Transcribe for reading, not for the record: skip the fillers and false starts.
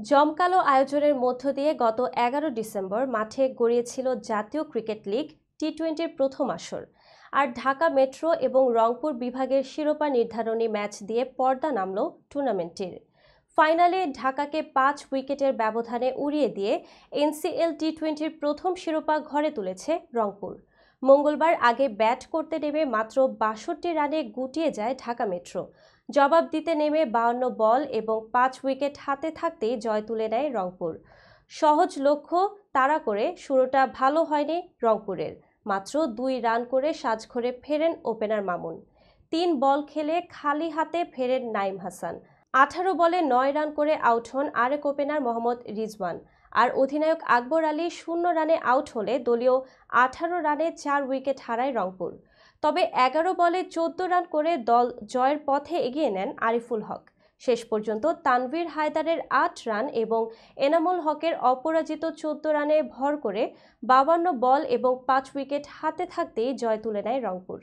জমকালো আয়োজনের মধ্য দিয়ে গত ১১ ডিসেম্বর মাঠে গড়িয়েছিল জাতীয় ক্রিকেট লিগ টি-20-র প্রথম আসর। আর ঢাকা মেট্রো এবং রংপুর বিভাগের শিরোপা নির্ধারণী ম্যাচ দিয়ে পর্দা নামল টুর্নামেন্টটির। ফাইনালে ঢাকাকে ৫ উইকেটের ব্যবধানে উড়িয়ে দিয়ে এনসিএল টি-20-র প্রথম শিরোপা ঘরে তুলেছে রংপুর। মঙ্গলবার আগে ব্যাট করতে নেমে মাত্র ৬২ রানে গুটিয়ে যায় ঢাকা মেট্রো। জবাব দিতে নেমে ৫২ বল এবং ৫ উইকেট হাতে থাকতেই জয় তুলে নেয় রংপুর। সহজ লক্ষ্য তাড়া করে শুরুটা ভালো হয়নি রংপুরের। মাত্র ২ রান করে সাজঘরে ফেরেন ওপেনার মামুন। ৩ বল খেলে খালি হাতে ফেরেন নাইম হাসান। ১৮ বলে ৯ রান করে আউট হন আরেক ওপেনার মোহাম্মদ রিজওয়ান। আর অধিনায়ক আকবর আলী ০ রানে আউট হলে দলীয় ১৮ রানে ৪ উইকেট হারায় রংপুর। তবে ১১ বলে ১৪ রান করে দল জয়ের পথে এগিয়ে নেন আরিফুল হক। শেষ পর্যন্ত তানভীর হায়দারের ৮ রান এবং এনামুল হকের অপরাজিত ১৪ রানে ভর করে ৫২ বল এবং ৫ উইকেট হাতে থাকতেই জয় তুলে নেয় রংপুর।